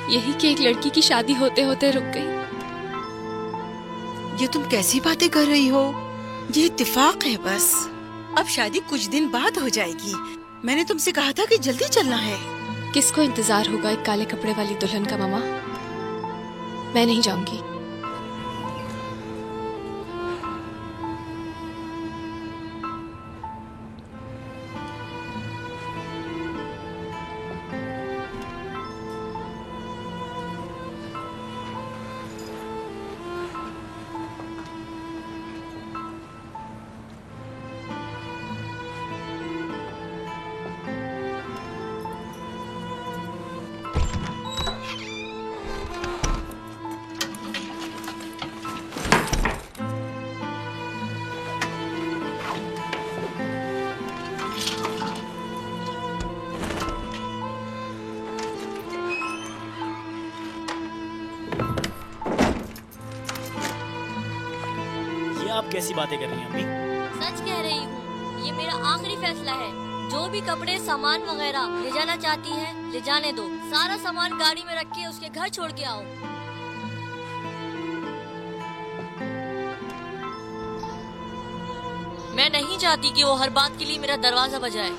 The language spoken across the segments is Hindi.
यही कि एक लड़की की शादी होते होते रुक गई। ये तुम कैसी बातें कर रही हो? ये इत्तेफाक है बस। अब शादी कुछ दिन बाद हो जाएगी। मैंने तुमसे कहा था कि जल्दी चलना है। किसको इंतजार होगा एक काले कपड़े वाली दुल्हन का मामा? मैं नहीं जाऊंगी। आप कैसी बातें कर रही हैं अम्मी? सच कह रही हूँ, ये मेरा आखिरी फैसला है। जो भी कपड़े सामान वगैरह ले जाना चाहती है ले जाने दो। सारा सामान गाड़ी में रख के उसके घर छोड़ के आओ। मैं नहीं चाहती कि वो हर बात के लिए मेरा दरवाजा बजाए।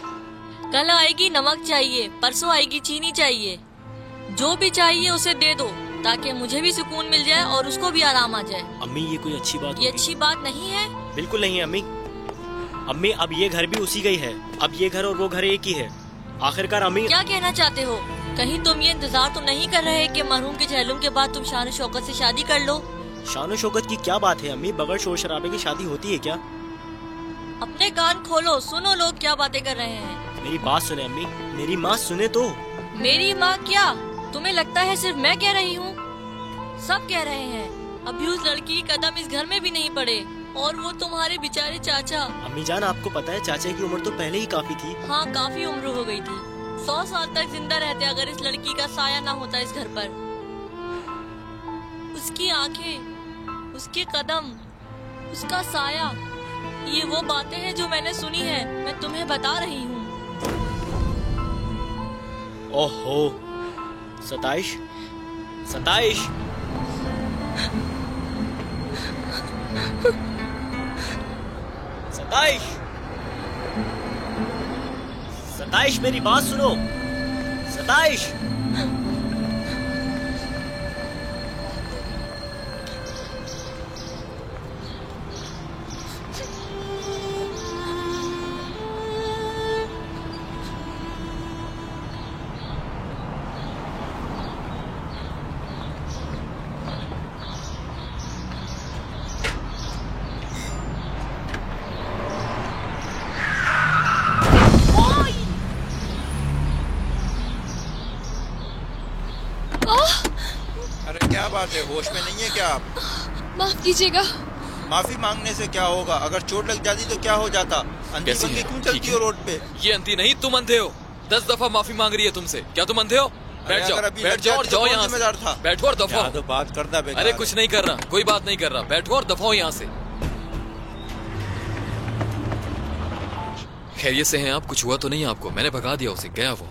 कल आएगी नमक चाहिए, परसों आएगी चीनी चाहिए। जो भी चाहिए उसे दे दो ताकि मुझे भी सुकून मिल जाए और उसको भी आराम आ जाए। अम्मी ये कोई अच्छी बात? ये अच्छी बात नहीं है। बिल्कुल नहीं है अम्मी। अम्मी अब ये घर भी उसी का ही है। अब ये घर और वो घर एक ही है। आखिरकार अम्मी क्या कहना चाहते हो? कहीं तुम ये इंतजार तो नहीं कर रहे कि मरहूम के चहलुम के बाद तुम शान शौकत से शादी कर लो? शान शौकत की क्या बात है अम्मी? बगैर शोर शराबे की शादी होती है क्या? अपने कान खोलो, सुनो लोग क्या बातें कर रहे हैं। मेरी बात सुने अम्मी, मेरी माँ सुने तो। मेरी माँ क्या? तुम्हें लगता है सिर्फ मैं कह रही हूँ? सब कह रहे हैं। अभी उस लड़की की कदम इस घर में भी नहीं पड़े और वो तुम्हारे बेचारे चाचा। अम्मी जान आपको पता है चाचा की उम्र तो पहले ही काफी थी। हाँ काफी उम्र हो गई थी। 100 साल तक जिंदा रहते अगर इस लड़की का साया ना होता इस घर पर। उसकी आंखें, उसके कदम, उसका साया, ये वो बातें हैं जो मैंने सुनी है। मैं तुम्हें बता रही हूँ। ओहो सताइश, सताइश सताइश, सताइश मेरी बात सुनो। सताइश बात है, होश में नहीं है क्या आप? माफ कीजिएगा। माफी मांगने से क्या होगा? अगर चोट लग जाती तो क्या हो जाता? अंधी बंदी क्यों चलती हो रोड पे? ये अंधी नहीं, तुम अंधे हो। 10 दफा माफी मांग रही है तुमसे। क्या तुम अंधे हो? बैठ जाओ, बैठ जाओ और जाओ यहाँ से। बैठो और दफा हो। तो बात करता। अरे कुछ नहीं कर रहा, कोई बात नहीं कर रहा। बैठो और दफा हो यहाँ से। खैरियत से हैं आप? कुछ हुआ तो नहीं आपको? मैंने भगा दिया उसे, गया वो।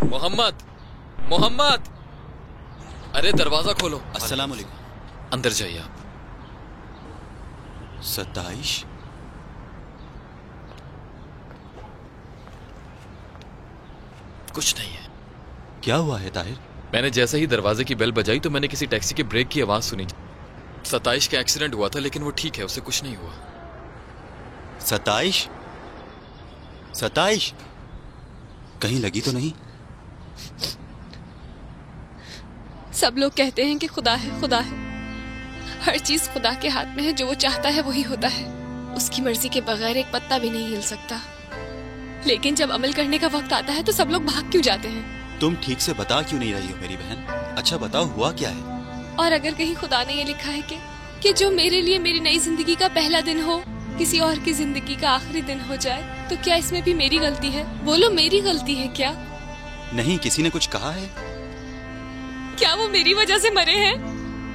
मोहम्मद, मोहम्मद, अरे दरवाजा खोलो। अस्सलाम वालेकुम। अंदर जाइए आप। सताइश, कुछ नहीं है। क्या हुआ है ताहिर? मैंने जैसे ही दरवाजे की बेल बजाई तो मैंने किसी टैक्सी के ब्रेक की आवाज सुनी। सताइश का एक्सीडेंट हुआ था लेकिन वो ठीक है, उसे कुछ नहीं हुआ। सताइश, सताइश कहीं लगी तो नहीं? सब लोग कहते हैं कि खुदा है, खुदा है। हर चीज खुदा के हाथ में है। जो वो चाहता है वही होता है। उसकी मर्जी के बगैर एक पत्ता भी नहीं हिल सकता। लेकिन जब अमल करने का वक्त आता है तो सब लोग भाग क्यों जाते हैं? तुम ठीक से बता क्यों नहीं रही हो मेरी बहन? अच्छा बताओ हुआ क्या है? और अगर कहीं खुदा ने ये लिखा है कि जो मेरे लिए मेरी नई जिंदगी का पहला दिन हो किसी और की जिंदगी का आखिरी दिन हो जाए, तो क्या इसमें भी मेरी गलती है? बोलो, मेरी गलती है क्या? नहीं, किसी ने कुछ कहा है? क्या वो मेरी वजह से मरे हैं?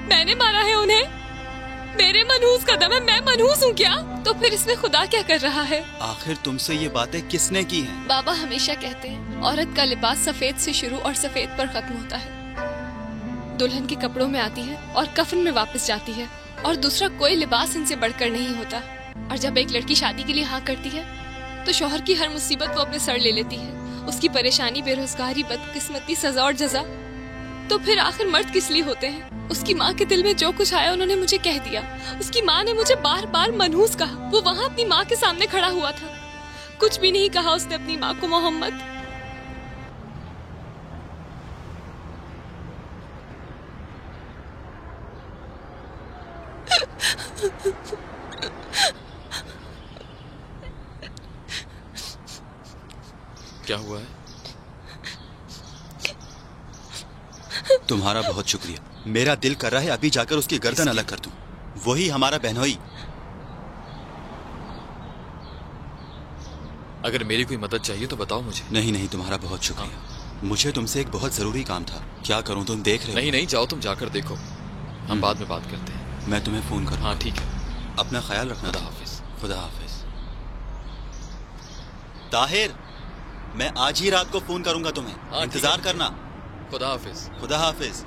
मैंने मारा है उन्हें? मेरे मनहूस कदम है, मैं मनहूस हूँ क्या? तो फिर इसमें खुदा क्या कर रहा है? आखिर तुमसे ये बातें किसने की हैं? बाबा हमेशा कहते हैं औरत का लिबास सफेद से शुरू और सफेद पर खत्म होता है। दुल्हन के कपड़ों में आती है और कफन में वापस जाती है, और दूसरा कोई लिबास इनसे बढ़कर नहीं होता। और जब एक लड़की शादी के लिए हाँ करती है तो शौहर की हर मुसीबत वो अपने सर ले लेती है, उसकी परेशानी, बेरोजगारी, बदकिस्मती, सजा और जजा। तो फिर आखिर मर्द किस लिए होते हैं? उसकी माँ के दिल में जो कुछ आया उन्होंने मुझे कह दिया। उसकी माँ ने मुझे बार बार मनहूस कहा। वो वहाँ अपनी माँ के सामने खड़ा हुआ था, कुछ भी नहीं कहा उसने अपनी माँ को। मोहम्मद, क्या हुआ है? तुम्हारा बहुत शुक्रिया। मेरा दिल कर रहा है अभी जाकर उसकी गर्दन अलग कर दूं। वही हमारा बहनोई। अगर मेरी कोई मदद चाहिए तो बताओ मुझे। नहीं, तुम्हारा बहुत शुक्रिया। मुझे तुमसे एक बहुत जरूरी काम था। क्या करूं, तुम देख रहे हो? नहीं, जाओ तुम जाकर देखो, हम बाद में बात करते हैं। मैं तुम्हें फोन करूं? हाँ ठीक है। अपना ख्याल रखना। खुदा हाफिज। खुदा हाफिज। ताहिर, मैं आज ही रात को फोन करूंगा तुम्हें। हाँ, इंतजार करना। खुदा हाफिज। खुदा हाफिज।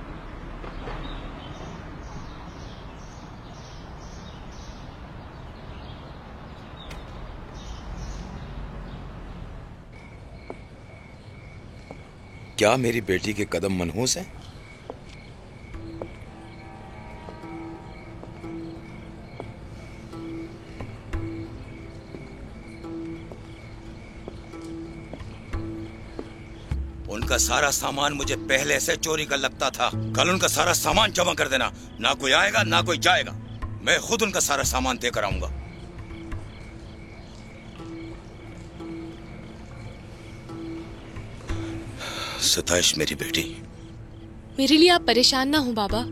क्या मेरी बेटी के कदम मनहूस हैं? उनका सारा सामान मुझे पहले से चोरी का लगता था। कल उनका सारा सामान जमा कर देना। ना कोई आएगा ना कोई जाएगा। मैं खुद उनका सारा सामान देकर आऊंगा। सताइश मेरी बेटी। मेरे लिए आप परेशान ना हो बाबा।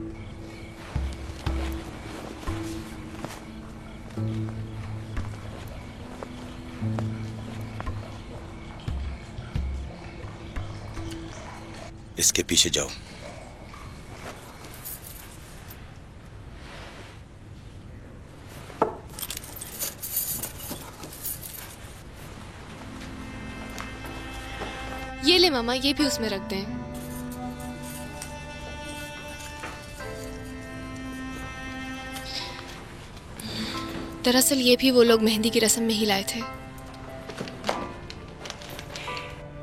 इसके पीछे जाओ। ये ले मामा, ये भी उसमें रख दें। दरअसल ये भी वो लोग मेहंदी की रस्म में ही लाए थे।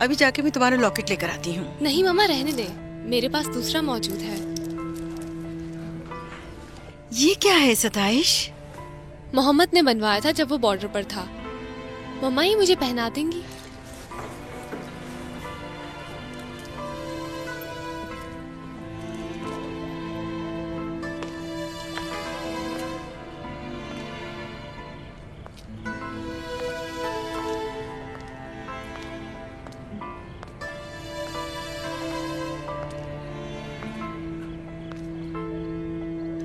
अभी जाके मैं तुम्हारा लॉकेट लेकर आती हूँ। नहीं मामा, रहने दे, मेरे पास दूसरा मौजूद है। ये क्या है सताइश? मोहम्मद ने बनवाया था जब वो बॉर्डर पर था। मम्मा ही मुझे पहना देंगी।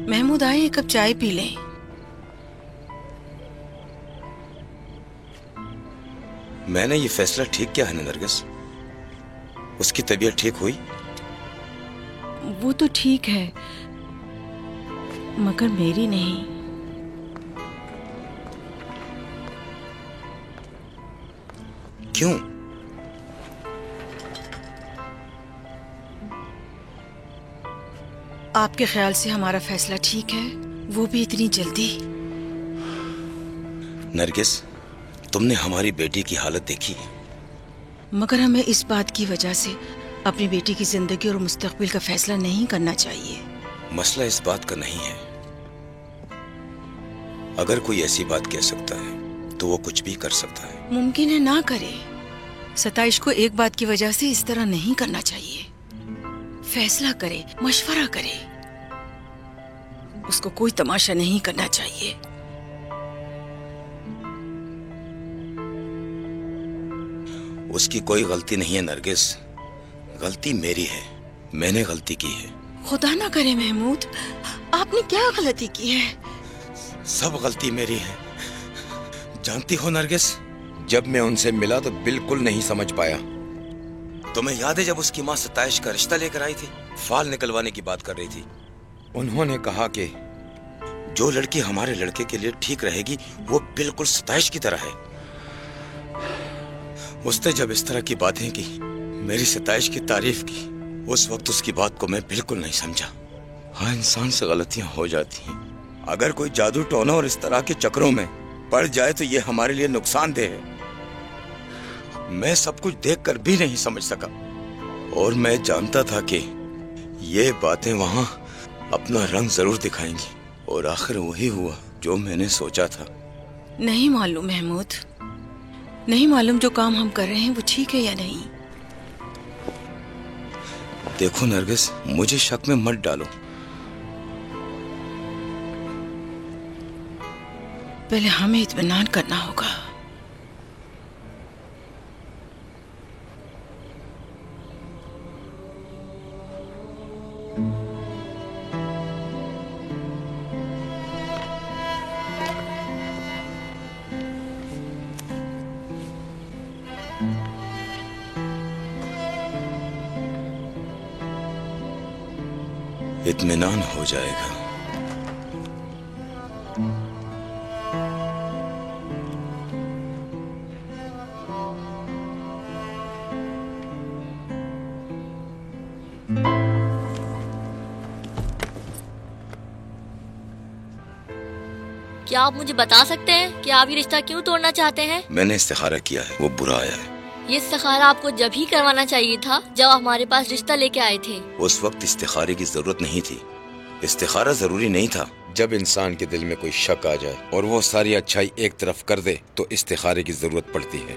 महमूद आए, एक कप चाय पी लें। मैंने ये फैसला ठीक किया है ना नरगिस? उसकी तबीयत ठीक हुई? वो तो ठीक है, मगर मेरी नहीं। क्यों? आपके ख्याल से हमारा फैसला ठीक है, वो भी इतनी जल्दी? नरगिस, तुमने हमारी बेटी की हालत देखी? मगर हमें इस बात की वजह से अपनी बेटी की जिंदगी और मुस्तकबिल का फैसला नहीं करना चाहिए। मसला इस बात का नहीं है। अगर कोई ऐसी बात कह सकता है तो वो कुछ भी कर सकता है। मुमकिन है ना करे। सताइश को एक बात की वजह से इस तरह नहीं करना चाहिए। फैसला करे, मशवरा करे। उसको कोई तमाशा नहीं करना चाहिए। उसकी कोई गलती नहीं है नरगिस, गलती मेरी है। मैंने गलती की है। खुदा ना करे महमूद, आपने क्या गलती की है? सब गलती मेरी है। जानती हो नरगिस, जब मैं उनसे मिला तो बिल्कुल नहीं समझ पाया। तुम्हें याद है जब उसकी माँ सताइश का रिश्ता लेकर आई थी? फाल निकलवाने की बात कर रही थी। उन्होंने कहा कि जो लड़की हमारे लड़के के लिए ठीक रहेगी वो बिल्कुल सताइश की तरह है। उसने जब इस तरह की बातें की, मेरी सताइश की तारीफ की, उस वक्त उसकी बात को मैं बिल्कुल नहीं समझा। हाँ, इंसान से गलतियां हो जाती हैं। अगर कोई जादू टोना और इस तरह के चक्रों में पड़ जाए तो ये हमारे लिए नुकसानदेह है। मैं सब कुछ देखकर भी नहीं समझ सका और मैं जानता था कि ये बातें वहां अपना रंग जरूर दिखाएंगी और आखिर वही हुआ जो मैंने सोचा था। नहीं मालूम महमूद, नहीं मालूम जो काम हम कर रहे हैं वो ठीक है या नहीं। देखो नरगिस, मुझे शक में मत डालो। पहले हमें इत्मीनान करना होगा। इत्मीनान हो जाएगा। क्या आप मुझे बता सकते हैं कि आप ये रिश्ता क्यों तोड़ना चाहते हैं? मैंने इस्तिखारा किया है, वो बुरा आया है। ये इस्तिखारा आपको जब ही करवाना चाहिए था जब आप हमारे पास रिश्ता लेके आए थे। उस वक्त इस्तिखारे की जरूरत नहीं थी। इस्तिखारा जरूरी नहीं था। जब इंसान के दिल में कोई शक आ जाए और वो सारी अच्छाई एक तरफ कर दे तो इस्तिखारे की जरूरत पड़ती है।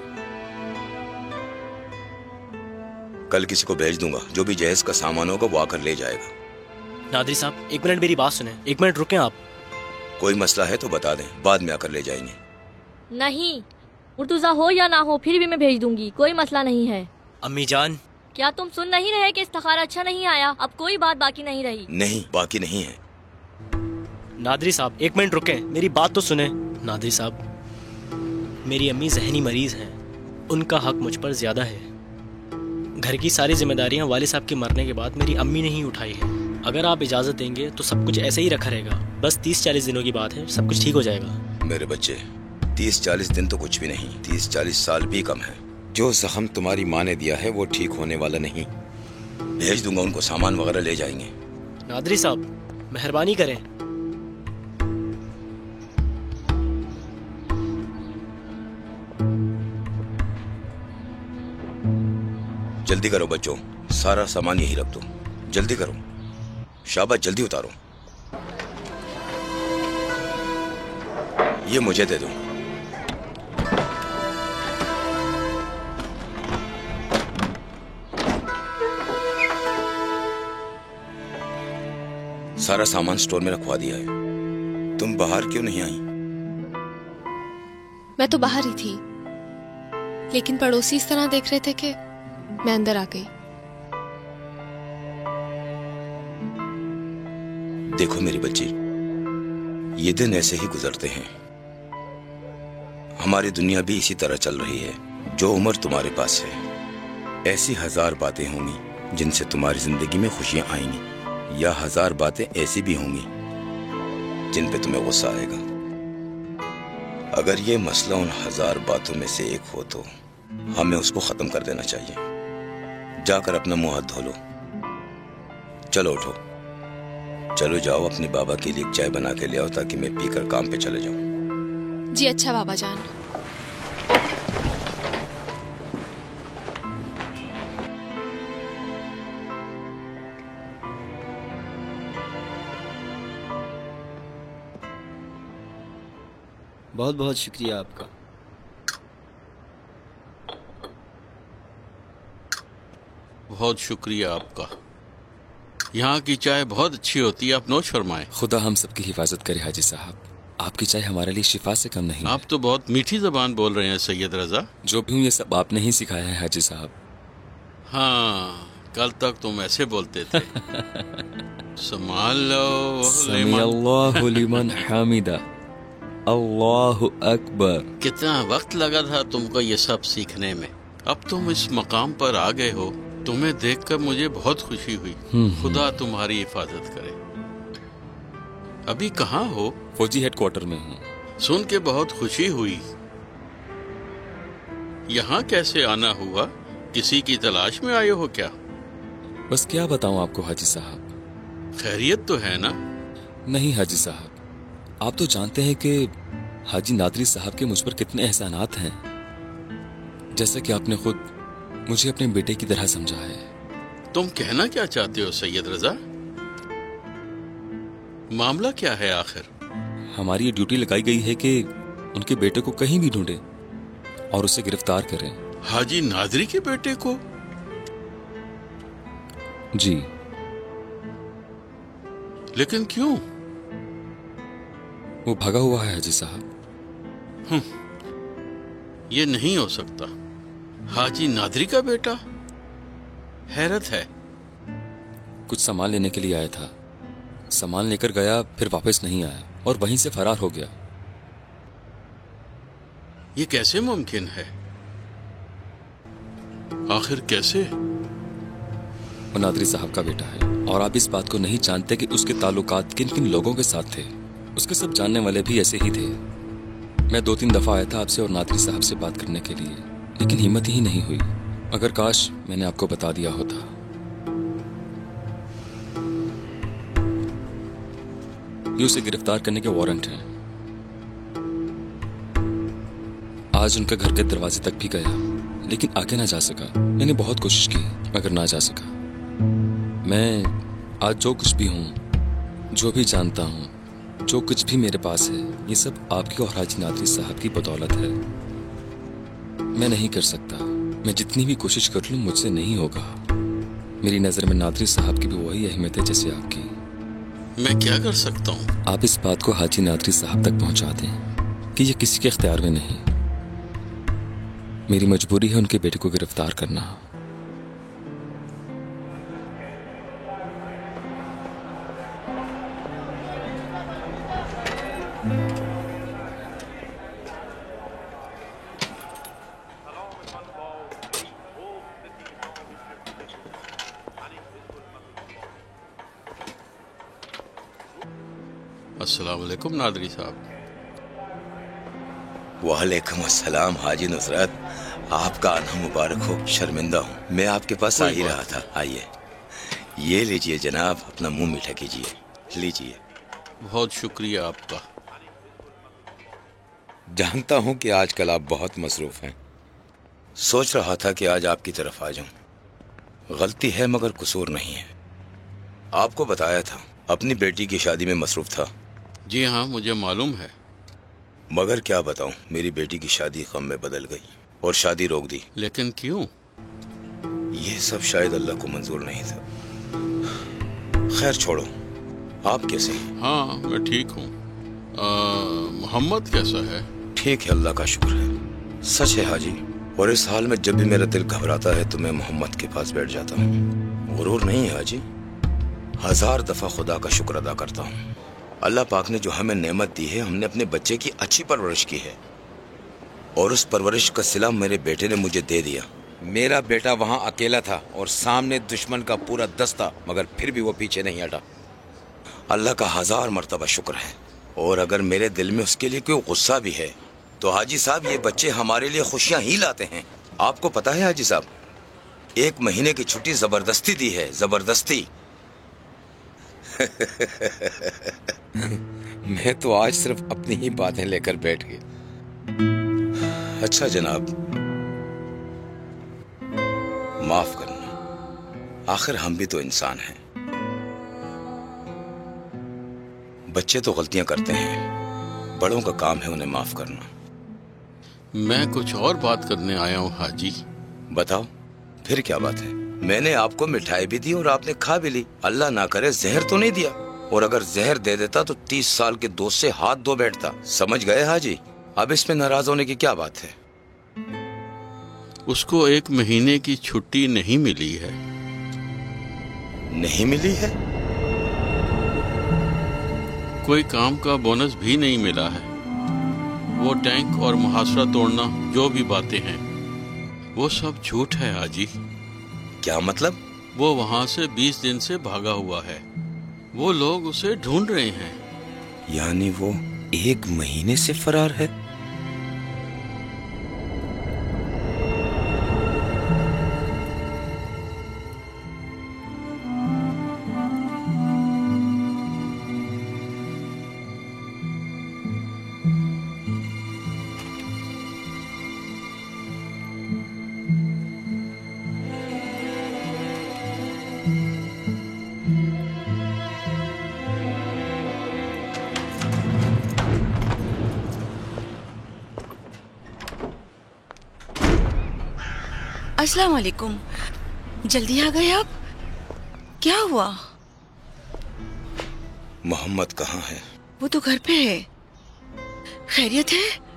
कल किसी को भेज दूंगा, जो भी जहेज का सामान होगा वो आकर ले जाएगा। नादरी साहब, 1 मिनट मेरी बात सुने। 1 मिनट रुकें आप। कोई मसला है तो बता दें, बाद में आकर ले जाएंगे। नहीं, मुर्तुजा हो या ना हो फिर भी मैं भेज दूंगी, कोई मसला नहीं है। अम्मी जान, क्या तुम सुन नहीं रहे कि इस्तिखारा अच्छा नहीं आया? अब कोई बात बाकी नहीं रही। नहीं, बाकी नहीं है। नादरी साहब 1 मिनट रुकें, मेरी बात तो सुने। नादरी साहब, मेरी अम्मी जहनी मरीज हैं, उनका हक मुझ पर ज्यादा है। घर की सारी जिम्मेदारियां वाले साहब के मरने के बाद मेरी अम्मी ने ही उठाई है। अगर आप इजाजत देंगे तो सब कुछ ऐसे ही रखा रहेगा। बस 30-40 दिनों की बात है, सब कुछ ठीक हो जाएगा। मेरे बच्चे, 30-40 दिन तो कुछ भी नहीं, 30-40 साल भी कम है। जो जख्म तुम्हारी माँ ने दिया है वो ठीक होने वाला नहीं। भेज दूंगा उनको, सामान वगैरह ले जाएंगे। नादरी साहब, मेहरबानी करें। जल्दी करो बच्चों, सारा सामान यही रख दो। जल्दी करो, शाबाश, जल्दी उतारो। ये मुझे दे दो। सारा सामान स्टोर में रखवा दिया है। तुम बाहर क्यों नहीं आई? मैं तो बाहर ही थी, लेकिन पड़ोसी इस तरह देख रहे थे कि मैं अंदर आ गई। देखो मेरी बच्ची, ये दिन ऐसे ही गुजरते हैं। हमारी दुनिया भी इसी तरह चल रही है। जो उम्र तुम्हारे पास है, ऐसी 1000 बातें होंगी जिनसे तुम्हारी जिंदगी में खुशियां आएंगी, या 1000 बातें ऐसी भी होंगी जिन पे तुम्हें गुस्सा आएगा। अगर ये मसला उन 1000 बातों में से एक हो तो हमें उसको खत्म कर देना चाहिए। जाकर अपना मुंह हाथ धो लो। चलो उठो, चलो जाओ, अपने बाबा के लिए एक चाय बना के ले आओ ताकि मैं पीकर काम पे चले जाऊं। जी अच्छा बाबा जान। बहुत बहुत शुक्रिया आपका। बहुत शुक्रिया आपका। यहाँ की चाय बहुत अच्छी होती है, आप नोश फरमाएं। खुदा हम सबकी हिफाजत करे हाजी साहब। आपकी चाय हमारे लिए शिफा से कम नहीं। आप तो बहुत मीठी जबान बोल रहे हैं सैयद रजा। जो भी हूँ ये सब आपने ही सिखाया है हाजी साहब। हाँ, कल तक तुम ऐसे बोलते थे। संभाल लो। समीअल्लाहु लिमन हामिदा, अल्लाहु अकबर। कितना वक्त लगा था तुमको ये सब सीखने में। अब तुम इस मकाम पर आ गए हो, तुम्हें देखकर मुझे बहुत खुशी हुई। खुदा तुम्हारी हिफाजत करे। अभी कहाँ हो? फौजी हेडक्वार्टर में हूँ। सुन के बहुत खुशी हुई। यहाँ कैसे आना हुआ? किसी की तलाश में आए हो क्या? बस क्या बताऊँ आपको हाजी साहब। खैरियत तो है ना? नहीं हाजी साहब, आप तो जानते हैं कि हाजी नादरी साहब के मुझ पर कितने एहसानात हैं। जैसे कि आपने खुद मुझे अपने बेटे की तरह समझा है। तुम कहना क्या चाहते हो सैयद रजा? मामला क्या है आखिर? हमारी ये ड्यूटी लगाई गई है कि उनके बेटे को कहीं भी ढूंढे और उसे गिरफ्तार करें। हाजी नादरी के बेटे को? जी। लेकिन क्यों? वो भागा हुआ है हाजी साहब। ये नहीं हो सकता। हाजी नादरी का बेटा? हैरत है। कुछ सामान लेने के लिए आया था, सामान लेकर गया, फिर वापस नहीं आया और वहीं से फरार हो गया। ये कैसे मुमकिन है? आखिर कैसे? वो नादरी साहब का बेटा है और आप इस बात को नहीं जानते कि उसके ताल्लुकात किन किन लोगों के साथ थे। उसके सब जानने वाले भी ऐसे ही थे। मैं 2-3 दफा आया था आपसे और नादरी साहब से बात करने के लिए, लेकिन हिम्मत ही नहीं हुई। अगर काश मैंने आपको बता दिया होता। ये उसे गिरफ्तार करने के वारंट हैं। आज उनके घर के दरवाजे तक भी गया, लेकिन आगे ना जा सका। मैंने बहुत कोशिश की मगर ना जा सका। मैं आज जो कुछ भी हूँ, जो भी जानता हूँ, जो कुछ भी मेरे पास है, ये सब आपकी और हाजी नादरी साहब की बदौलत है। मैं नहीं कर सकता। मैं जितनी भी कोशिश कर लूँ मुझसे नहीं होगा। मेरी नज़र में नादरी साहब की भी वही अहमियत है जैसे आपकी। मैं क्या कर सकता हूँ? आप इस बात को हाजी नादरी साहब तक पहुँचा दें कि ये किसी के इख्तियार में नहीं। मेरी मजबूरी है उनके बेटे को गिरफ्तार करना। अस्सलाम वालेकुम नादरी साहब। वालेकुम अस्सलाम हाजी नुसरत, आपका आना मुबारक हो। शर्मिंदा हूँ, मैं आपके पास आ ही रहा था। आइए, ये लीजिए जनाब, अपना मुंह मीठा कीजिए, लीजिए। बहुत शुक्रिया आपका। जानता हूँ कि आजकल आप बहुत मसरूफ हैं। सोच रहा था कि आज आपकी तरफ आ जाऊं। गलती है मगर कसूर नहीं है। आपको बताया था, अपनी बेटी की शादी में मसरूफ था। जी हाँ, मुझे मालूम है। मगर क्या बताऊं, मेरी बेटी की शादी गम में बदल गई और शादी रोक दी। लेकिन क्यों? ये सब शायद अल्लाह को मंजूर नहीं था। खैर छोड़ो, आप कैसे हैं? हाँ, मैं ठीक हूँ। मोहम्मद कैसा है? ठीक है, अल्लाह का शुक्र है। सच है हाजी, और इस हाल में जब भी मेरा दिल घबराता है तो मैं मोहम्मद के पास बैठ जाता हूँ। गुरूर नहीं है हाजी, 1000 दफा खुदा का शुक्र अदा करता हूँ। अल्लाह पाक ने जो हमें नेमत दी है, हमने अपने बच्चे की अच्छी परवरिश की है और उस परवरिश का सिला मेरे बेटे ने मुझे दे दिया। मेरा बेटा वहाँ अकेला था और सामने दुश्मन का पूरा दस्ता, मगर फिर भी वो पीछे नहीं हटा। अल्लाह का 1000 मर्तबा शुक्र है। और अगर मेरे दिल में उसके लिए कोई गुस्सा भी है तो हाजी साहब, ये बच्चे हमारे लिए खुशियाँ ही लाते हैं। आपको पता है हाजी साहब, 1 महीने की छुट्टी जबरदस्ती दी है, जबरदस्ती। मैं तो आज सिर्फ अपनी ही बातें लेकर बैठ गया। अच्छा जनाब, माफ करना, आखिर हम भी तो इंसान हैं। बच्चे तो गलतियां करते हैं, बड़ों का काम है उन्हें माफ करना। मैं कुछ और बात करने आया हूँ हाजी। बताओ, फिर क्या बात है? मैंने आपको मिठाई भी दी और आपने खा भी ली। अल्लाह ना करे जहर तो नहीं दिया, और अगर जहर दे देता तो 30 साल के दोस्त से हाथ धो बैठता। समझ गए हाजी? अब इसमें नाराज होने की क्या बात है? उसको 1 महीने की छुट्टी नहीं मिली है। नहीं मिली है? कोई काम का बोनस भी नहीं मिला है। वो टैंक और मुहासरा तोड़ना, जो भी बातें हैं, वो सब झूठ है हाजी। क्या मतलब? वो वहाँ से 20 दिन से भागा हुआ है। वो लोग उसे ढूंढ रहे हैं। यानी वो 1 महीने से फरार है। अस्सलाम वालेकुम। जल्दी आ गए आप? क्या हुआ? मोहम्मद कहाँ है? वो तो घर पे है। खैरियत है?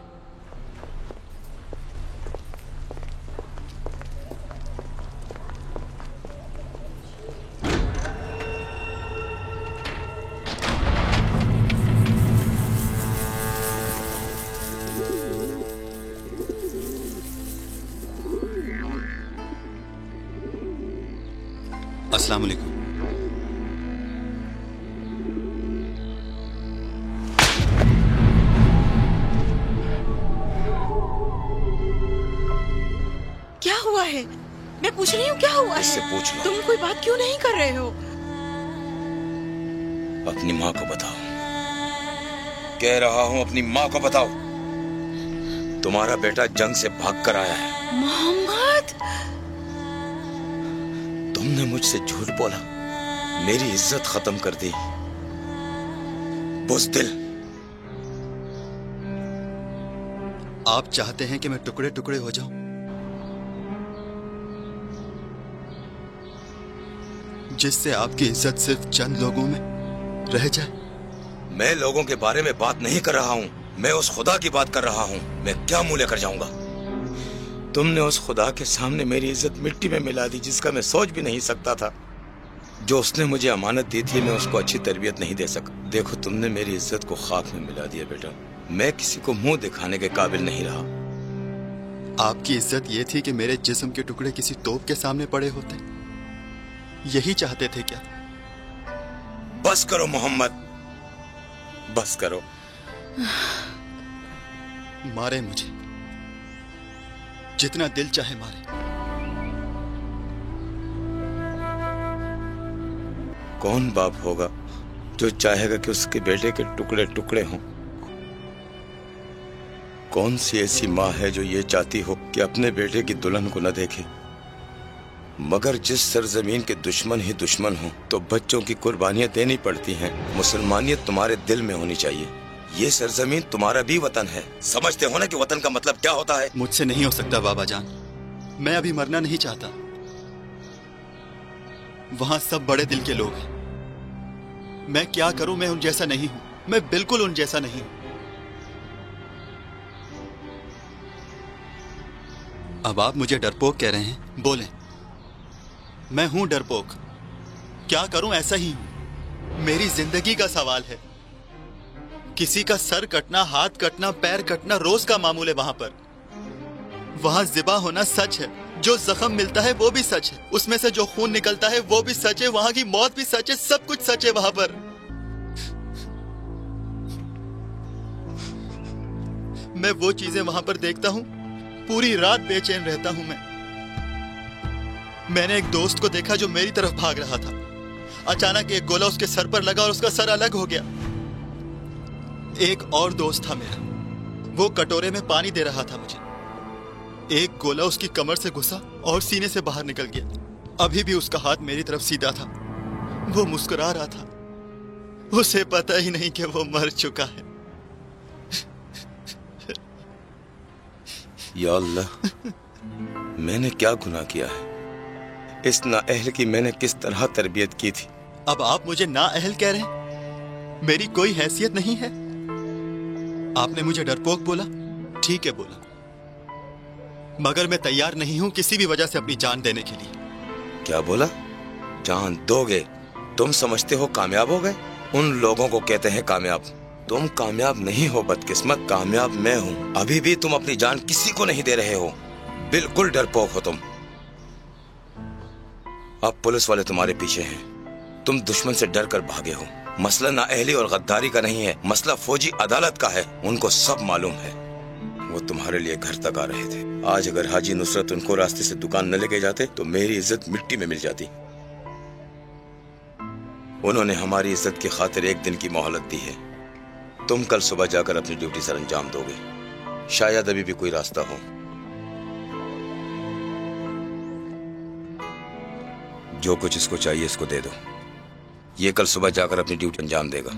अस्सलाम वालेकुम। क्या हुआ है? मैं पूछ रही हूँ क्या हुआ इससे है? पूछ लो। तुम कोई बात क्यों नहीं कर रहे हो? अपनी माँ को बताओ। कह रहा हूँ अपनी माँ को बताओ। तुम्हारा बेटा जंग से भाग कर आया है। मोहम्मद, तुमने मुझसे झूठ बोला, मेरी इज्जत खत्म कर दी। बुज़दिल, आप चाहते हैं कि मैं टुकड़े टुकड़े हो जाऊं? जिससे आपकी इज्जत सिर्फ चंद लोगों में रह जाए? मैं लोगों के बारे में बात नहीं कर रहा हूँ, मैं उस खुदा की बात कर रहा हूँ। मैं क्या मुंह लेकर जाऊंगा? तुमने उस खुदा के सामने मेरी इज्जत मिट्टी में मिला दी, जिसका मैं सोच भी नहीं सकता था। जो उसने मुझे अमानत दी थी, मैं उसको अच्छी तरबियत नहीं दे सका। देखो, तुमने मेरी इज्जत को खाक में मिला दिया बेटा। मैं किसी को मुंह दिखाने के काबिल नहीं रहा। आपकी इज्जत ये थी कि मेरे जिस्म के टुकड़े किसी तोप के सामने पड़े होते? यही चाहते थे क्या? बस करो मोहम्मद, बस करो। मारे मुझे, जितना दिल चाहे मारे। कौन बाप होगा जो चाहेगा कि उसके बेटे के टुकड़े टुकड़े हों? कौन सी ऐसी माँ है जो ये चाहती हो कि अपने बेटे की दुल्हन को न देखे? मगर जिस सरजमीन के दुश्मन ही दुश्मन हो, तो बच्चों की कुर्बानियां देनी पड़ती हैं। मुसलमानियत तुम्हारे दिल में होनी चाहिए। ये सरजमीन तुम्हारा भी वतन है। समझते हो ना कि वतन का मतलब क्या होता है? मुझसे नहीं हो सकता बाबा जान, मैं अभी मरना नहीं चाहता। वहां सब बड़े दिल के लोग हैं। मैं क्या करूं? मैं उन जैसा नहीं हूं, मैं बिल्कुल उन जैसा नहीं हूं। अब आप मुझे डरपोक कह रहे हैं? बोलें। मैं हूं डरपोक। क्या करूं? ऐसा ही हूं। मेरी जिंदगी का सवाल है। किसी का सर कटना, हाथ कटना, पैर कटना रोज का मामूल है वहां पर। वहां ज़िबा होना सच है, जो जख्म मिलता है वो भी सच है, उसमें से जो खून निकलता है वो भी सच है, वहां की मौत भी सच है, सब कुछ सच है वहां पर। मैं वो चीजें वहां पर देखता हूं, पूरी रात बेचैन रहता हूं मैं। मैंने एक दोस्त को देखा जो मेरी तरफ भाग रहा था। अचानक एक गोला उसके सर पर लगा और उसका सर अलग हो गया। एक और दोस्त था मेरा, वो कटोरे में पानी दे रहा था मुझे। एक गोला उसकी कमर से घुसा और सीने से बाहर निकल गया। अभी भी उसका हाथ मेरी तरफ सीधा था, वो मुस्कुरा रहा था। उसे पता ही नहीं कि वो मर चुका है। या अल्लाह, मैंने क्या गुनाह किया है? इस नाअहल की मैंने किस तरह तरबियत की थी? अब आप मुझे नाअहल कह रहे हैं? मेरी कोई हैसियत नहीं है? आपने मुझे डरपोक बोला, ठीक है बोला, मगर मैं तैयार नहीं हूं किसी भी वजह से अपनी जान देने के लिए। क्या बोला? जान दोगे? तुम समझते हो कामयाब हो गए? उन लोगों को कहते हैं कामयाब। तुम कामयाब नहीं हो बदकिस्मत, कामयाब मैं हूं। अभी भी तुम अपनी जान किसी को नहीं दे रहे हो। बिल्कुल डरपोक हो तुम। अब पुलिस वाले तुम्हारे पीछे हैं। तुम दुश्मन से डर कर भागे हो। मसला नाअहली और गद्दारी का नहीं है, मसला फौजी अदालत का है। उनको सब मालूम है। वो तुम्हारे लिए घर तक आ रहे थे। आज अगर हाजी नुसरत उनको रास्ते से दुकान न लेके जाते तो मेरी इज्जत मिट्टी में मिल जाती। उन्होंने हमारी इज्जत की खातिर एक दिन की मोहलत दी है। तुम कल सुबह जाकर अपनी ड्यूटी सर अंजाम दोगे। शायद अभी भी कोई रास्ता हो। जो कुछ इसको चाहिए इसको दे दो। ये कल सुबह जाकर अपनी ड्यूटी अंजाम देगा।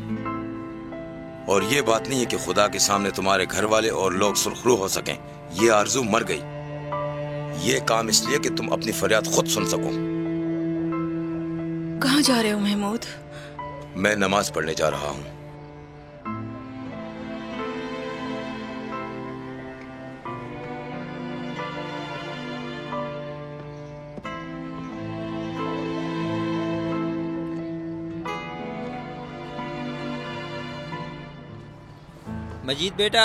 और ये बात नहीं है कि खुदा के सामने तुम्हारे घर वाले और लोग सुरखरू हो सकें। ये आरजू मर गई। ये काम इसलिए कि तुम अपनी फरियाद खुद सुन सको। कहाँ जा रहे हो महमूद? मैं नमाज पढ़ने जा रहा हूँ। मजीद बेटा।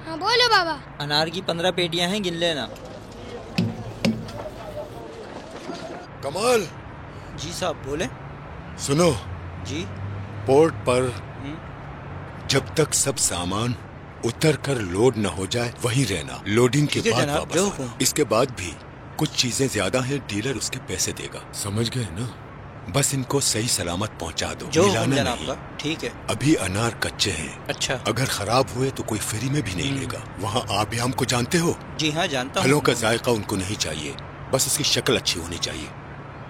हाँ बोलो बाबा। अनार की 15 पेटियां हैं, गिन लेना। कमाल। जी साहब बोले। सुनो जी। पोर्ट पर जब तक सब सामान उतर कर लोड न हो जाए वहीं रहना। लोडिंग के बाद वापस आना। इसके बाद भी कुछ चीजें ज्यादा हैं, डीलर उसके पैसे देगा। समझ गए ना? बस इनको सही सलामत पहुंचा दो। जो मिलाना नहीं। ठीक है। अभी अनार कच्चे हैं। अच्छा। अगर खराब हुए तो कोई फ्री में भी नहीं लेगा। वहाँ आबियाम को जानते हो? जी हाँ जानता हूँ। फलों का जायका उनको नहीं चाहिए, बस उसकी शक्ल अच्छी होनी चाहिए।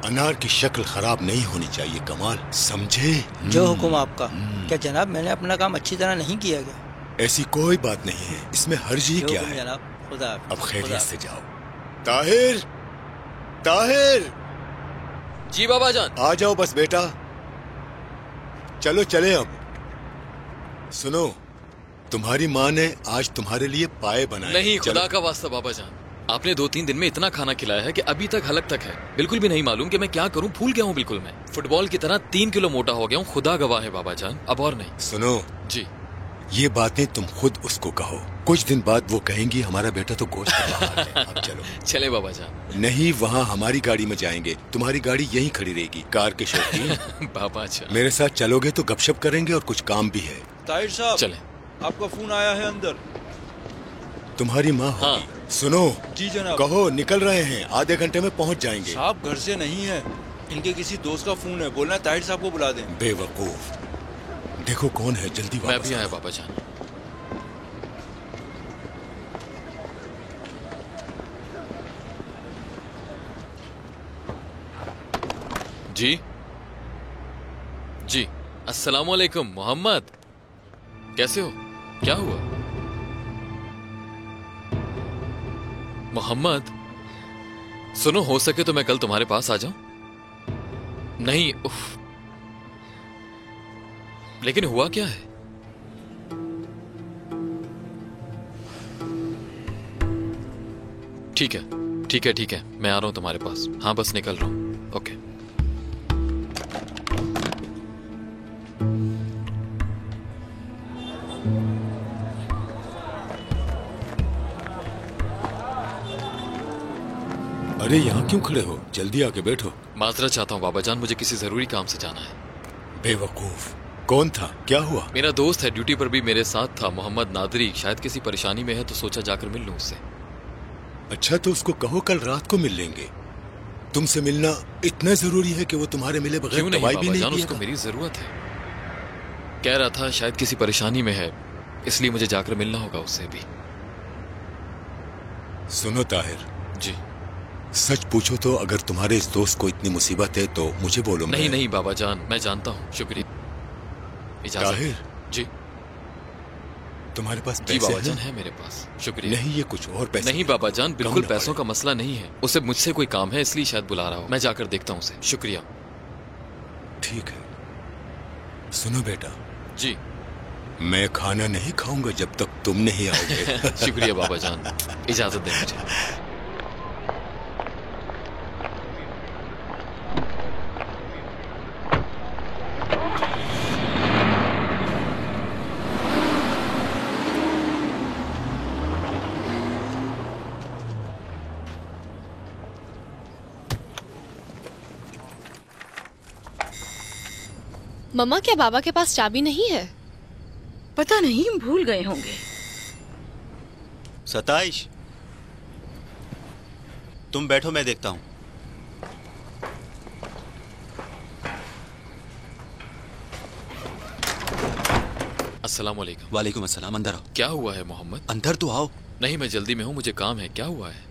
अनार की शक्ल खराब नहीं होनी चाहिए। कमाल, समझे? जो हुक्म आपका। क्या जनाब मैंने अपना काम अच्छी तरह नहीं किया क्या? ऐसी कोई बात नहीं है, इसमें हर्ज ही क्या है। जनाब खुदा। अब खैरियत से जाओ। ताहिर, ताहिर। जी बाबा जान। आ जाओ बस बेटा। चलो चले अब। सुनो, तुम्हारी माँ ने आज तुम्हारे लिए पाए बनाए। नहीं, खुदा का वास्ता बाबा जान, आपने 2-3 दिन में इतना खाना खिलाया है कि अभी तक हलक तक है। बिल्कुल भी नहीं मालूम कि मैं क्या करूं। भूल गया हूं बिल्कुल। मैं फुटबॉल की तरह 3 किलो मोटा हो गया हूं। खुदा गवाह है बाबा जान, अब और नहीं। सुनो जी, ये बातें तुम खुद उसको कहो। कुछ दिन बाद वो कहेंगी हमारा बेटा तो गोश्त खा रहा है। अब चलो। चले बाबा जान। नहीं, वहाँ हमारी गाड़ी में जाएंगे। तुम्हारी गाड़ी यहीं खड़ी रहेगी। कार के शौकीन। बाबा जान, मेरे साथ चलोगे तो गपशप करेंगे और कुछ काम भी है। ताहिर साहब, चले। आपका फोन आया है अंदर। तुम्हारी माँ होगी। हाँ। सुनो। जी जनाब। कहो निकल रहे हैं, आधे घंटे में पहुँच जाएंगे। साहब घर से नहीं है, इनके किसी दोस्त का फोन है। बोलना ताहिर साहब को बुला दें। बेवकूफ, देखो कौन है, जल्दी वापस। मैं भी आया बाबा जान। जी जी, अस्सलामुअलैकुम मोहम्मद, कैसे हो? क्या हुआ मोहम्मद? सुनो, हो सके तो मैं कल तुम्हारे पास आ जाऊं। नहीं, उफ, लेकिन हुआ क्या है? ठीक है ठीक है ठीक है, मैं आ रहा हूं तुम्हारे पास। हाँ बस निकल रहा हूं। ओके। अरे यहाँ क्यों खड़े हो? जल्दी आके बैठो। माजरत चाहता हूँ बाबा जान, मुझे किसी जरूरी काम से जाना है। बेवकूफ, कौन था? क्या हुआ? मेरा दोस्त है, ड्यूटी पर भी मेरे साथ था, मोहम्मद नादरी। शायद किसी परेशानी में है तो सोचा जाकर मिल लूं उससे। अच्छा, तो उसको कहो कल रात को मिल लेंगे। तुमसे मिलना इतना जरूरी है कि वो तुम्हारे मिले बगैर दवाई भी नहीं पिएगा। उसको मेरी जरूरत है। कह रहा था शायद किसी परेशानी में है, इसलिए मुझे जाकर मिलना होगा उससे भी। सुनो ताहिर जी, सच पूछो तो अगर तुम्हारे इस दोस्त को इतनी मुसीबत है तो मुझे बोलो। नहीं नहीं बाबा जान, मैं जानता हूँ। शुक्रिया। ताहिर जी, तुम्हारे पास पैसे जी बाबा जान है मेरे पास। शुक्रिया। नहीं, ये कुछ और पैसे नहीं बाबा जान, बिल्कुल पैसों का मसला नहीं है। उसे मुझसे कोई काम है इसलिए शायद बुला रहा हो। मैं जाकर देखता हूँ उसे। शुक्रिया। ठीक है। सुनो बेटा जी, मैं खाना नहीं खाऊंगा जब तक तुम नहीं आओगे। शुक्रिया बाबा जान, इजाजत दें मुझे। मम्मा, क्या बाबा के पास चाबी नहीं है? पता नहीं, भूल गए होंगे। सताइश, तुम बैठो, मैं देखता हूँ। अस्सलाम वालेकुम। वालेकुम अस्सलाम, अंदर आओ। क्या हुआ है मोहम्मद? अंदर तो आओ। नहीं, मैं जल्दी में हूँ, मुझे काम है। क्या हुआ है?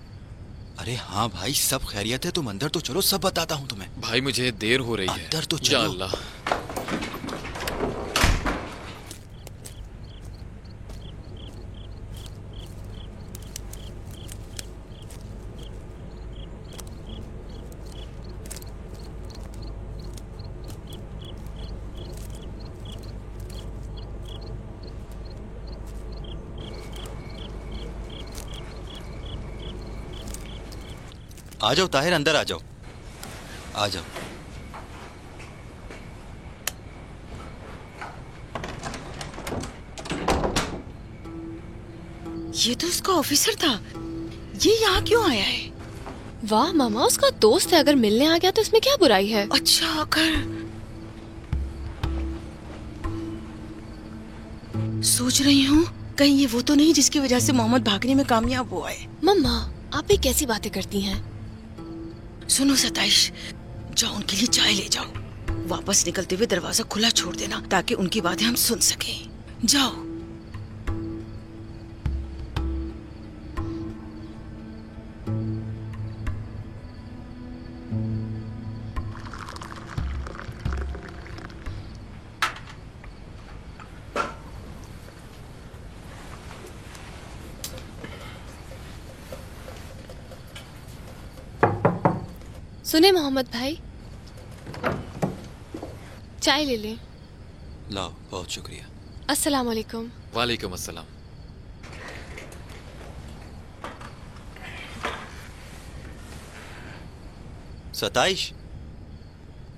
अरे हाँ भाई, सब खैरियत है, तुम अंदर तो चलो, सब बताता हूँ तुम्हें। भाई मुझे देर हो रही है। अंदर तो चलो। या अल्लाह। आ जाओ ताहिर, अंदर आ जाओ, आ जाओ। ये तो उसका ऑफिसर था, ये यहाँ क्यों आया है? वाह मामा, उसका दोस्त है, अगर मिलने आ गया तो इसमें क्या बुराई है? अच्छा, अगर सोच रही हूँ कहीं ये वो तो नहीं जिसकी वजह से मोहम्मद भागने में कामयाब हुआ है। मम्मा, आप भी कैसी बातें करती हैं? सुनो सताइश, जाओ उनके लिए चाय ले जाओ। वापस निकलते हुए दरवाजा खुला छोड़ देना ताकि उनकी बातें हम सुन सकें। जाओ। सुने मोहम्मद भाई, चाय ले लें। लाओ, बहुत शुक्रिया। अस्सलाम वालेकुम। वालेकुम अस्सलाम। सताइश।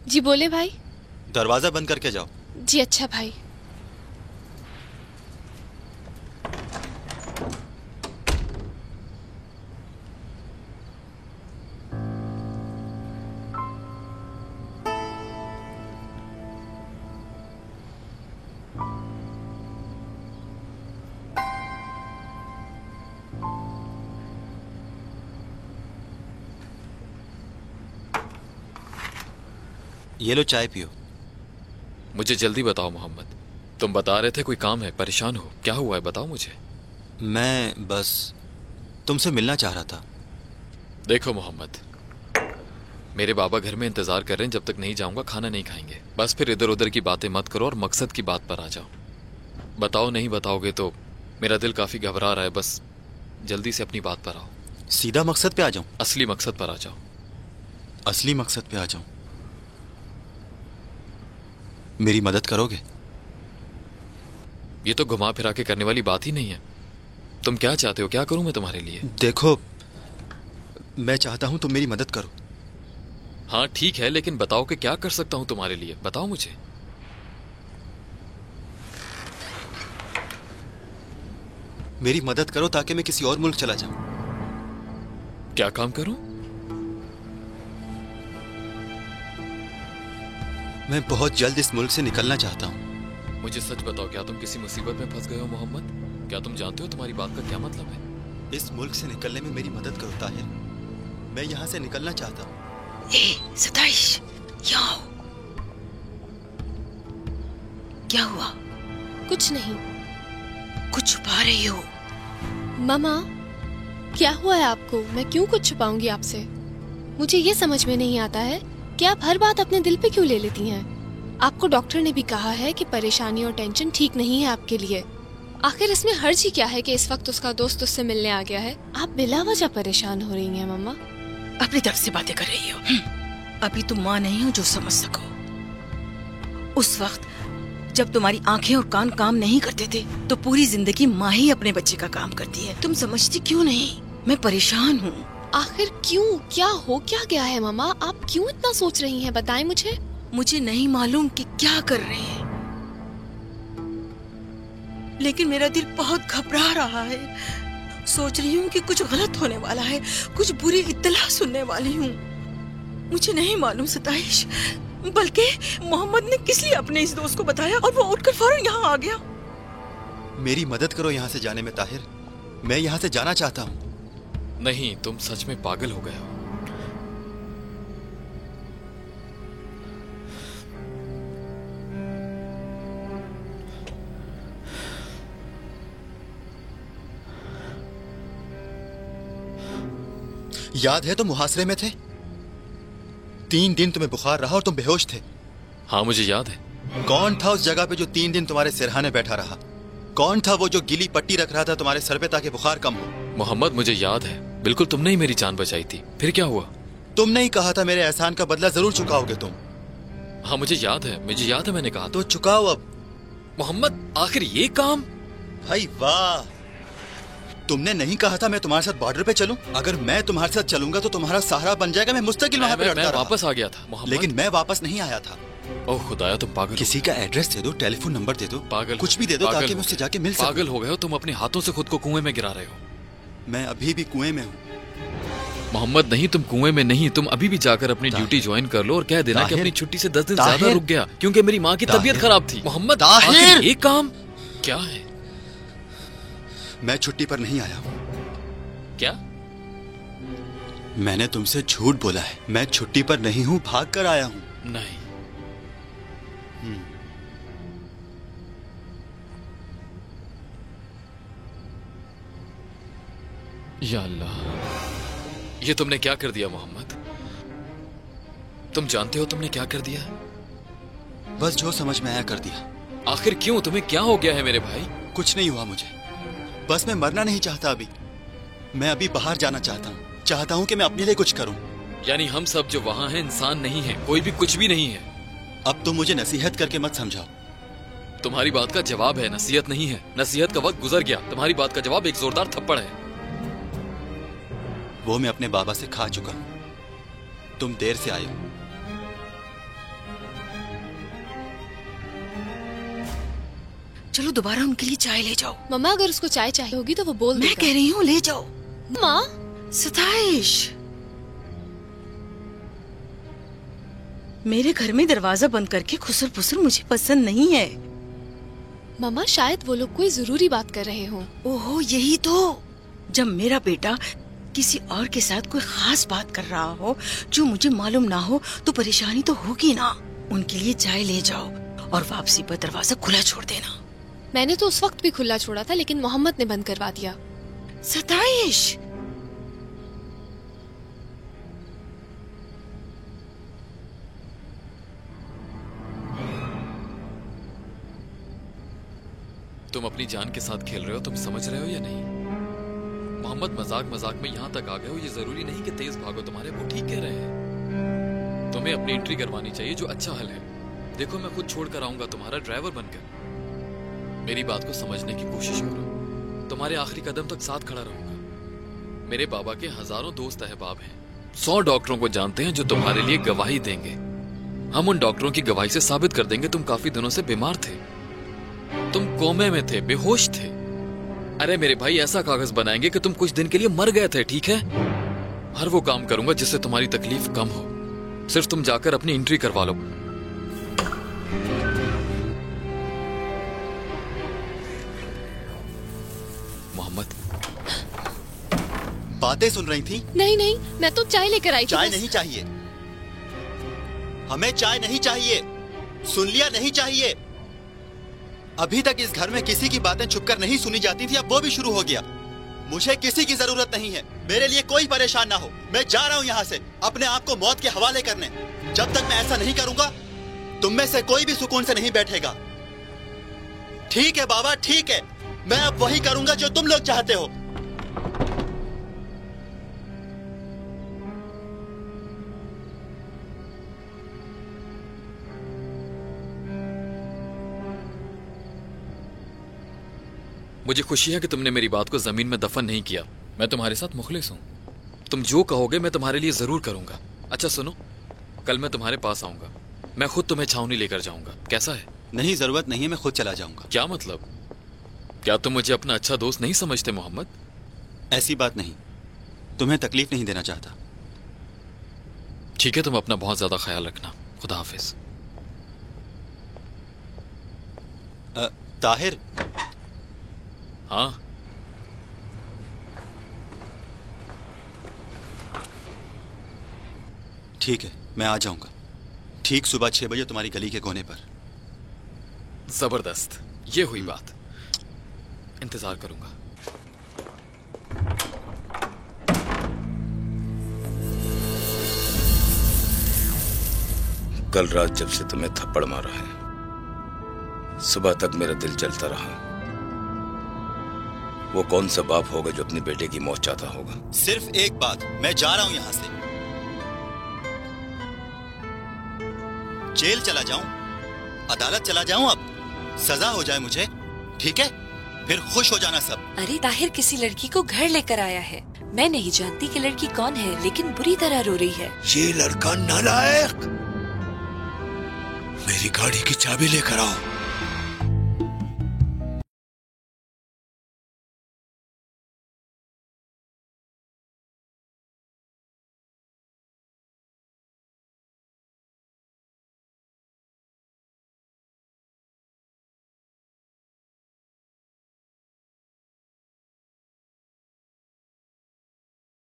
जी बोले भाई। दरवाजा बंद करके जाओ। जी अच्छा भाई। ये लो, चाय पियो। मुझे जल्दी बताओ मोहम्मद, तुम बता रहे थे कोई काम है, परेशान हो, क्या हुआ है बताओ मुझे। मैं बस तुमसे मिलना चाह रहा था। देखो मोहम्मद, मेरे बाबा घर में इंतजार कर रहे हैं, जब तक नहीं जाऊंगा खाना नहीं खाएंगे। बस फिर इधर उधर की बातें मत करो और मकसद की बात पर आ जाओ। बताओ, नहीं बताओगे तो मेरा दिल काफी घबरा रहा है। बस जल्दी से अपनी बात पर आओ। सीधा मकसद पे आ जाऊं? असली मकसद पर आ जाओ। असली मकसद पे आ जाऊं? मेरी मदद करोगे? ये तो घुमा फिरा के करने वाली बात ही नहीं है। तुम क्या चाहते हो, क्या करूं मैं तुम्हारे लिए? देखो, मैं चाहता हूं तुम मेरी मदद करो। हाँ ठीक है, लेकिन बताओ कि क्या कर सकता हूं तुम्हारे लिए, बताओ मुझे। मेरी मदद करो ताकि मैं किसी और मुल्क चला जाऊं। क्या काम करूं? मैं बहुत जल्द इस मुल्क से निकलना चाहता हूं। मुझे सच बताओ, क्या तुम किसी मुसीबत में फंस गए हो मोहम्मद? क्या तुम जानते हो तुम्हारी बात का क्या मतलब है? इस मुल्क से निकलने में मेरी मदद करो ताहिर, मैं यहाँ से निकलना चाहता हूँ। सताइश, यहाँ क्या हुआ? कुछ नहीं। कुछ छुपा रही हो? मामा, क्या हुआ है आपको? मैं क्यों कुछ छुपाऊंगी आपसे? मुझे ये समझ में नहीं आता है कि आप हर बात अपने दिल पे क्यों ले लेती हैं। आपको डॉक्टर ने भी कहा है कि परेशानी और टेंशन ठीक नहीं है आपके लिए। आखिर इसमें हर्ज ही क्या है कि इस वक्त उसका दोस्त उससे मिलने आ गया है? आप बिला वजह परेशान हो रही हैं मम्मा। अपनी तरफ से बातें कर रही हो। अभी तुम माँ नहीं हो जो समझ सको। उस वक्त जब तुम्हारी आंखें और कान काम नहीं करते थे तो पूरी जिंदगी माँ ही अपने बच्चे का काम करती है। तुम समझती क्यों नहीं? मैं परेशान हूँ। आखिर क्यों? क्या हो क्या गया है मामा? आप क्यों इतना सोच रही हैं? बताएं मुझे। मुझे नहीं मालूम कि क्या कर रहे हैं, लेकिन मेरा दिल बहुत घबरा रहा है। सोच रही हूँ कि कुछ गलत होने वाला है, कुछ बुरी इत्तला सुनने वाली हूँ। मुझे नहीं मालूम सताइश, बल्कि मोहम्मद ने किस लिए अपने इस दोस्त को बताया और वो उठकर फौरन यहाँ आ गया। मेरी मदद करो यहाँ से जाने में ताहिर, मैं यहाँ से जाना चाहता हूँ। नहीं, तुम सच में पागल हो गए हो। याद है तुम मुहासरे में थे, 3 दिन तुम्हें बुखार रहा और तुम बेहोश थे। हाँ मुझे याद है। कौन था उस जगह पे जो 3 दिन तुम्हारे सिरहाने बैठा रहा? कौन था वो जो गीली पट्टी रख रहा था तुम्हारे सर पे ताकि बुखार कम हो? मोहम्मद मुझे याद है, बिल्कुल तुमने ही मेरी जान बचाई थी। फिर क्या हुआ? तुमने ही कहा था मेरे एहसान का बदला जरूर चुकाओगे तुम। हाँ मुझे याद है मैंने कहा। तो चुकाओ अब। मोहम्मद आखिर ये काम? भाई वाह, तुमने नहीं कहा था मैं तुम्हारे साथ बॉर्डर पे चलूं? अगर मैं तुम्हारे साथ चलूंगा तो तुम्हारा सहारा बन जाएगा। मैं मुस्तकिल वहां पे लड़ता रहा। वापस आ गया था मोहम्मद। लेकिन मैं वापस नहीं आया था। ओह खुदाया, तुम पागल। किसी का एड्रेस दे दो, टेलीफोन नंबर दे दो, पागल कुछ भी दे दो ताकि मैं उससे जाके मिल सकूं। पागल हो गए हो तुम, अपने हाथों से खुद को कुएं में गिरा रहे हो। मैं अभी भी कुएं में हूँ मोहम्मद। नहीं, तुम कुएं में नहीं, तुम अभी भी जाकर अपनी ड्यूटी ज्वाइन कर लो और कह देना कि अपनी छुट्टी से 10 दिन ज्यादा रुक गया क्योंकि मेरी माँ की तबीयत खराब थी। मोहम्मद ये काम क्या है? मैं छुट्टी पर नहीं आया हूँ। क्या? मैंने तुमसे झूठ बोला है। मैं छुट्टी पर नहीं हूँ, भाग कर आया हूँ। नहीं। या अल्लाह, ये तुमने क्या कर दिया मोहम्मद? तुम जानते हो तुमने क्या कर दिया? बस जो समझ में आया कर दिया। आखिर क्यों? तुम्हें क्या हो गया है मेरे भाई? कुछ नहीं हुआ मुझे, बस मैं मरना नहीं चाहता अभी। मैं अभी बाहर जाना चाहता हूँ। चाहता हूँ कि मैं अपने लिए कुछ करूँ। यानी हम सब जो वहाँ हैं इंसान नहीं है, कोई भी कुछ भी नहीं है। अब तुम मुझे नसीहत करके मत समझाओ। तुम्हारी बात का जवाब है नसीहत नहीं है। नसीहत का वक्त गुजर गया। तुम्हारी बात का जवाब एक जोरदार थप्पड़ है। वो मैं अपने बाबा से खा चुका हूँ। तुम देर से आए हो। चलो दोबारा उनके लिए चाय ले जाओ। मम्मा अगर उसको चाय चाहिए होगी तो वो बोल मैं कह रही हूँ ले जाओ। माँ सताइश, मेरे घर में दरवाजा बंद करके खुसर फुसर मुझे पसंद नहीं है। मम्मा शायद वो लोग कोई जरूरी बात कर रहे हों। ओहो यही तो। जब मेरा बेटा किसी और के साथ कोई खास बात कर रहा हो जो मुझे मालूम ना हो तो परेशानी तो होगी ना। उनके लिए चाय ले जाओ और वापसी पर दरवाजा खुला छोड़ देना। मैंने तो उस वक्त भी खुला छोड़ा था लेकिन मोहम्मद ने बंद करवा दिया। सताइश, तुम अपनी जान के साथ खेल रहे हो। तुम समझ रहे हो या नहीं? मोहम्मद मजाक मजाक में यहाँ तक आ गए हो। ये जरूरी नहीं कि तेज भागो। तुम्हारे वो ठीक कह रहे हैं। तुम्हें अपनी एंट्री करवानी चाहिए, जो अच्छा हल है। देखो मैं खुद छोड़ कर आऊंगा तुम्हारा ड्राइवर बनकर। मेरी बात को समझने की कोशिश करो। तुम्हारे आखिरी कदम तक साथ खड़ा रहूंगा। मेरे बाबा के हजारों दोस्त अहबाब हैं। 100 डॉक्टरों को जानते हैं जो तुम्हारे लिए गवाही देंगे। हम उन डॉक्टरों की गवाही से साबित कर देंगे तुम काफी दिनों से बीमार थे, तुम कोमे में थे, बेहोश थे। अरे मेरे भाई ऐसा कागज बनाएंगे कि तुम कुछ दिन के लिए मर गए थे। ठीक है? हर वो काम करूंगा जिससे तुम्हारी तकलीफ कम हो। सिर्फ तुम जाकर अपनी एंट्री करवा लो। मोहम्मद बातें सुन रही थी? नहीं नहीं, मैं तो चाय लेकर आई थी। चाय नहीं चाहिए, हमें चाय नहीं चाहिए। सुन लिया? नहीं चाहिए। अभी तक इस घर में किसी की बातें छुपकर नहीं सुनी जाती थी, अब वो भी शुरू हो गया। मुझे किसी की जरूरत नहीं है। मेरे लिए कोई परेशान ना हो। मैं जा रहा हूँ यहाँ से अपने आप को मौत के हवाले करने। जब तक मैं ऐसा नहीं करूंगा तुम में से कोई भी सुकून से नहीं बैठेगा। ठीक है बाबा, ठीक है। मैं अब वही करूंगा जो तुम लोग चाहते हो। मुझे खुशी है कि तुमने मेरी बात को जमीन में दफन नहीं किया। मैं तुम्हारे साथ मुखलिस हूँ। तुम जो कहोगे मैं तुम्हारे लिए जरूर करूंगा। अच्छा सुनो, कल मैं तुम्हारे पास आऊंगा। मैं खुद तुम्हें छावनी लेकर जाऊंगा। कैसा है? नहीं, जरूरत नहीं है, मैं खुद चला जाऊंगा। क्या मतलब? क्या तुम मुझे अपना अच्छा दोस्त नहीं समझते मोहम्मद? ऐसी बात नहीं, तुम्हें तकलीफ नहीं देना चाहता। ठीक है, तुम अपना बहुत ज्यादा ख्याल रखना। खुदा हाफिज। ताहिर। हाँ ठीक है, मैं आ जाऊंगा ठीक सुबह 6 बजे तुम्हारी गली के कोने पर। जबरदस्त, ये हुई बात। इंतजार करूंगा। कल रात जब से तुम्हें थप्पड़ मारा है, सुबह तक मेरा दिल जलता रहा। वो कौन सा बाप होगा जो अपनी बेटे की मौत चाहता होगा? सिर्फ एक बात, मैं जा रहा हूं यहां से। जेल चला जाऊं, अदालत चला जाऊं, अब सजा हो जाए मुझे, ठीक है? फिर खुश हो जाना सब। अरे ताहिर किसी लड़की को घर लेकर आया है। मैं नहीं जानती कि लड़की कौन है, लेकिन बुरी तरह रो रही है। ये लड़का नालायक। मेरी गाड़ी की चाबी लेकर आओ।